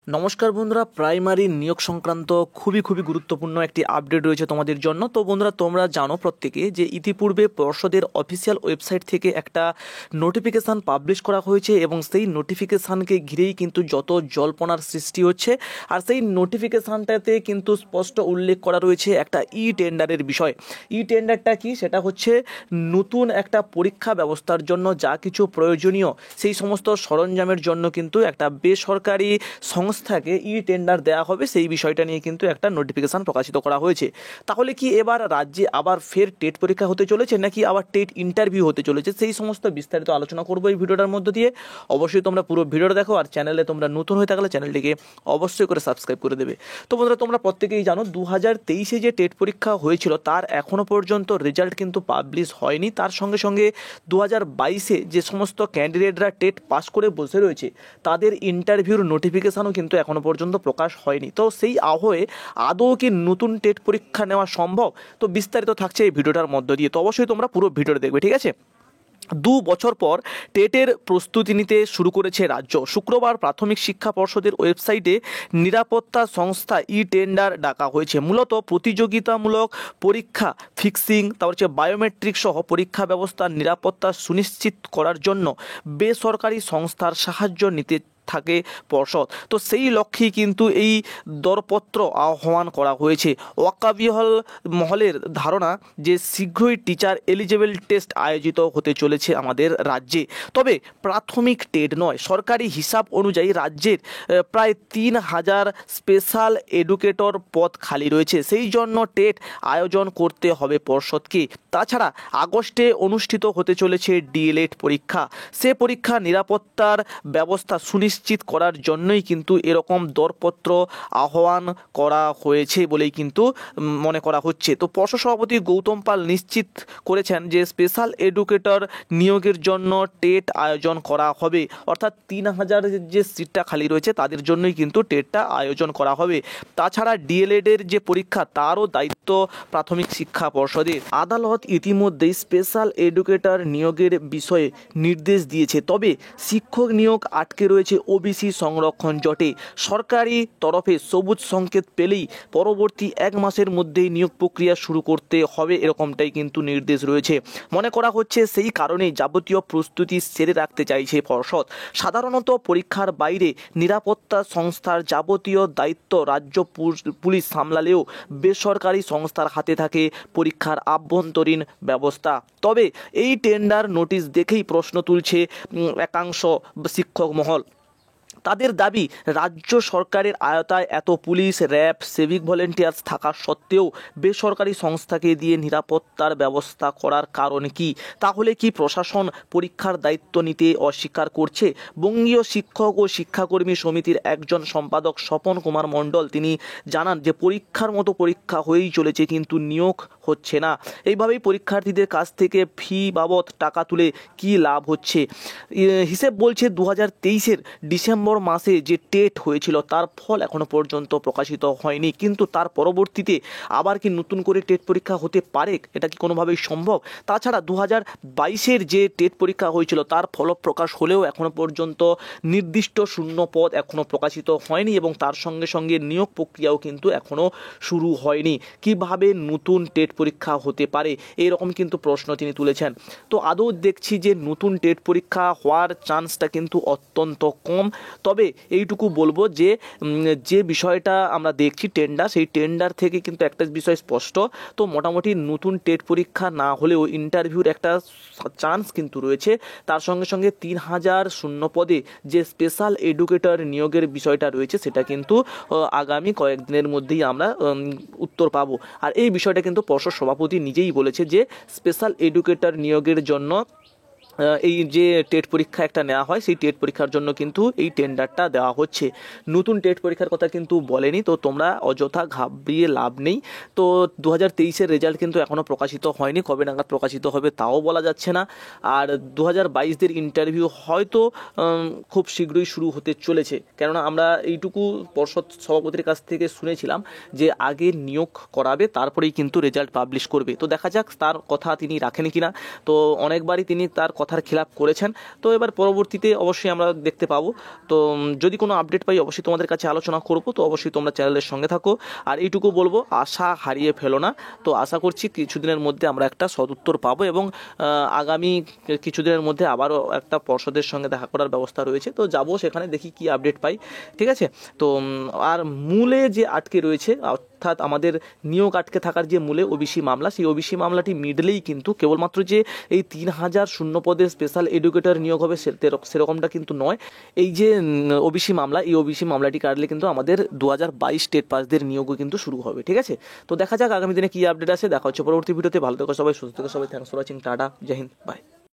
নমস্কার বন্ধুরা, প্রাইমারি নিয়োগ সংক্রান্ত খুবই গুরুত্বপূর্ণ একটি আপডেট রয়েছে তোমাদের জন্য। তো বন্ধুরা, তোমরা জানো প্রত্যেকে যে ইতিপূর্বে পর্ষদের অফিসিয়াল ওয়েবসাইট থেকে একটা নোটিফিকেশান পাবলিশ করা হয়েছে এবং সেই নোটিফিকেশানকে ঘিরেই কিন্তু যত জল্পনার সৃষ্টি হচ্ছে। আর সেই নোটিফিকেশানটাতে কিন্তু স্পষ্ট উল্লেখ করা রয়েছে একটা টেন্ডারের বিষয়। টেন্ডারটা কি, সেটা হচ্ছে নতুন একটা পরীক্ষা ব্যবস্থার জন্য যা কিছু প্রয়োজনীয় সেই সমস্ত সরঞ্জামের জন্য কিন্তু একটা বেসরকারি সংস্থাকে টেন্ডার দেওয়া হবে, সেই বিষয়টা নিয়ে কিন্তু একটা নোটিফিকেশান প্রকাশিত করা হয়েছে। তাহলে কি এবার রাজ্যে আবার ফের টেট পরীক্ষা হতে চলেছে নাকি আবার টেট ইন্টারভিউ হতে চলেছে, সেই সমস্ত বিস্তারিত আলোচনা করবো এই ভিডিওটার মধ্যে দিয়ে। অবশ্যই তোমরা পুরো ভিডিওটা দেখো, আর চ্যানেলে তোমরা নতুন হয়ে থাকলে চ্যানেলটিকে অবশ্যই করে সাবস্ক্রাইব করে দেবে। তো বন্ধুরা, তোমরা প্রত্যেকেই জানো 2023-এ যে টেট পরীক্ষা হয়েছিল তার এখনও পর্যন্ত রেজাল্ট কিন্তু পাবলিশ হয়নি। তার সঙ্গে সঙ্গে 2022-এ যে সমস্ত ক্যান্ডিডেটরা টেট পাস করে বসে রয়েছে তাদের ইন্টারভিউর নোটিফিকেশানও কিন্তু এখনও পর্যন্ত প্রকাশ হয়নি। তো সেই আবহে আদৌ কি নতুন টেট পরীক্ষা নেওয়া সম্ভব, তো বিস্তারিত থাকছে এই ভিডিওটার মধ্য দিয়ে। তো অবশ্যই তোমরা পুরো ভিডিওটা দেখবে, ঠিক আছে। 2 বছর পর টেটের প্রস্তুতি নিতে শুরু করেছে রাজ্য। শুক্রবার প্রাথমিক শিক্ষা পর্ষদের ওয়েবসাইটে নিরাপত্তা সংস্থা টেন্ডার ডাকা হয়েছে। মূলত প্রতিযোগিতামূলক পরীক্ষা, ফিক্সিং, তারপর হচ্ছে বায়োমেট্রিক সহ পরীক্ষা ব্যবস্থার নিরাপত্তা সুনিশ্চিত করার জন্য বেসরকারি সংস্থার সাহায্য নিতে থাকে পর্ষদ। তো সেই লক্ষ্যেই কিন্তু এই দরপত্র আহ্বান করা হয়েছে। ওয়াকাবিহল মহলের ধারণা যে শীঘ্রই টিচার এলিজিবল টেস্ট আয়োজিত হতে চলেছে আমাদের রাজ্যে। তবে প্রাথমিক টেট নয়, সরকারি হিসাব অনুযায়ী রাজ্যের প্রায় 3000 স্পেশাল এডুকেটর পদ খালি রয়েছে। সেই জন্য টেট আয়োজন করতে হবে পর্ষদকে। তাছাড়া আগস্টে অনুষ্ঠিত হতে চলেছে ডিএলএড পরীক্ষা। সে পরীক্ষা নিরাপত্তার ব্যবস্থা সুনিশ্চিত করার জন্যই কিন্তু এরকম দরপত্র আহ্বান করা হয়েছে বলেই কিন্তু মনে করা হচ্ছে। তো পর্ষদ সভাপতি গৌতম পাল নিশ্চিত করেছেন যে স্পেশাল এডুকেটর নিয়োগের জন্য টেট আয়োজন করা হবে, অর্থাৎ 3000 যে সিটটা খালি রয়েছে তাদের জন্যই কিন্তু টেটটা আয়োজন করা হবে। তাছাড়া ডিএলএডের যে পরীক্ষা তারও দায়িত্ব প্রাথমিক শিক্ষা পর্ষদের। আদালত ইতিমধ্যেই স্পেশাল এডুকেটর নিয়োগের বিষয়ে নির্দেশ দিয়েছে। তবে শিক্ষক নিয়োগ আটকে রয়েছে ওবিসি সংরক্ষণ জটে। সরকারি তরফে সবুজ সংকেত পেলেই পরবর্তী 1 মাসের মধ্যেই নিয়োগ প্রক্রিয়া শুরু করতে হবে, এরকমটাই কিন্তু নির্দেশ রয়েছে। মনে করা হচ্ছে সেই কারণেই যাবতীয় প্রস্তুতি সেরে রাখতে চাইছে পর্ষদ। সাধারণত পরীক্ষার বাইরে নিরাপত্তা সংস্থার যাবতীয় দায়িত্ব রাজ্য পুলিশ সামলালেও বেসরকারি সংস্থার হাতে থাকে পরীক্ষার আভ্যন্তরীণ ব্যবস্থা। তবে এই টেন্ডার নোটিশ দেখেই প্রশ্ন তুলছে একাংশ শিক্ষক মহল। তাদের দাবি, রাজ্য সরকারের আওতায় এত পুলিশ, র্যাব, সিভিক ভলেন্টিয়ার্স থাকা সত্ত্বেও বেসরকারি সংস্থাকে দিয়ে নিরাপত্তার ব্যবস্থা করার কারণ কি? তাহলে কি প্রশাসন পরীক্ষার দায়িত্ব নিতে অস্বীকার করছে? বঙ্গীয় শিক্ষক ও শিক্ষাকর্মী সমিতির একজন সম্পাদক স্বপন কুমার মণ্ডল তিনি জানান যে পরীক্ষার মতো পরীক্ষা হয়েই চলেছে কিন্তু নিয়োগ হচ্ছে না। এইভাবেই পরীক্ষার্থীদের কাছ থেকে ফি বাবদ টাকা তুলে কি লাভ হচ্ছে? হিসেব বলছে 2023-এর ডিসেম্বর মাসে যে টেট হয়েছিল তার ফল এখনো পর্যন্ত প্রকাশিত হয়নি, কিন্তু তার পরবর্তীতে আবার কি নতুন করে টেট পরীক্ষা হতে পারে? এটা কি কোনোভাবেই সম্ভব? তাছাড়া 2022-এর যে টেট পরীক্ষা হয়েছিল তার ফল প্রকাশ হলেও এখনো পর্যন্ত নির্দিষ্ট শূন্য পদ এখনো প্রকাশিত হয়নি এবং তার সঙ্গে সঙ্গে নিয়োগ প্রক্রিয়াও কিন্তু এখনো শুরু হয়নি। কিভাবে নতুন টেট পরীক্ষা হতে পারে, এইরকম কিন্তু প্রশ্ন তিনি তুলেছেন। তো আদৌ দেখছি যে নতুন টেট পরীক্ষা হওয়ার চান্সটা কিন্তু অত্যন্ত কম। তবে এইটুকু বলবো যে যে বিষয়টা আমরা দেখছি টেন্ডার, সেই টেন্ডার থেকে কিন্তু একটা বিষয় স্পষ্ট। তো মোটামুটি নতুন টেট পরীক্ষা না হলেও ইন্টারভিউর একটা চান্স কিন্তু রয়েছে। তার সঙ্গে সঙ্গে 3000 শূন্য পদে যে স্পেশাল এডুকেটর নিয়োগের বিষয়টা রয়েছে সেটা কিন্তু আগামী কয়েকদিনের মধ্যেই আমরা উত্তর পাবো। আর এই বিষয়টা কিন্তু পর্ষদ সভাপতি নিজেই বলেছে যে স্পেশাল এডুকেটর নিয়োগের জন্য এই যে টেট পরীক্ষা একটা নেওয়া হয় সেই টেট পরীক্ষার জন্য কিন্তু এই টেন্ডারটা দেওয়া হচ্ছে। নতুন টেট পরীক্ষার কথা কিন্তু বলেনি। তো তোমরা অযথা ঘাবড়িয়ে লাভ নেই। তো 2023-এর রেজাল্ট কিন্তু এখনও প্রকাশিত হয়নি, কবে নাগাদ প্রকাশিত হবে তাও বলা যাচ্ছে না। আর 2022-দের ইন্টারভিউ হয়তো খুব শীঘ্রই শুরু হতে চলেছে, কেননা আমরা এইটুকু পর্ষদ সভাপতির কাছ থেকে শুনেছিলাম যে আগে নিয়োগ করাবে তারপরেই কিন্তু রেজাল্ট পাবলিশ করবে। তো দেখা যাক তার কথা তিনি রাখেন কিনা। তো অনেকবারই তিনি তার কথার খিলাপ করেছেন। তো এবার পরবর্তীতে অবশ্যই আমরা দেখতে পাবো। তো যদি কোনো আপডেট পাই অবশ্যই তোমাদের কাছে আলোচনা করব। তো অবশ্যই তোমরা চ্যানেলের সঙ্গে থাকো। আর এইটুকু বলবো, আশা হারিয়ে ফেলো না। তো আশা করছি কিছুদিনের মধ্যে আমরা একটা সদুত্তর পাবো এবং আগামী কিছুদিনের মধ্যে আবারও একটা পর্ষদের সঙ্গে দেখা করার ব্যবস্থা রয়েছে। তো যাব সেখানে, দেখি কি আপডেট পাই, ঠিক আছে। তো আর মূলে যে আটকে রয়েছে, অর্থাৎ আমাদের নিয়োগ আটকে থাকার যে মূলে ওবিসি মামলা, সেই ওবিসি মামলাটি মিডলেই কিন্তু কেবলমাত্র যে এই 3000 শূন্য পদে স্পেশাল এডুকেটর নিয়োগ হবে সেরকমটা কিন্তু নয়। এই যে ওবিসি মামলা, এই ওবিসি মামলাটি কাটলে কিন্তু আমাদের 2022 স্টেট পাসদের নিয়োগও কিন্তু শুরু হবে, ঠিক আছে। তো দেখা যাক আগামী দিনে কি আপডেট আছে। দেখা হচ্ছে পরবর্তী ভিডিওতে। ভালো থেকো সবাই, সুস্থ থেকো সবাই। Thanks for watching. Tata, Jai Hind, by.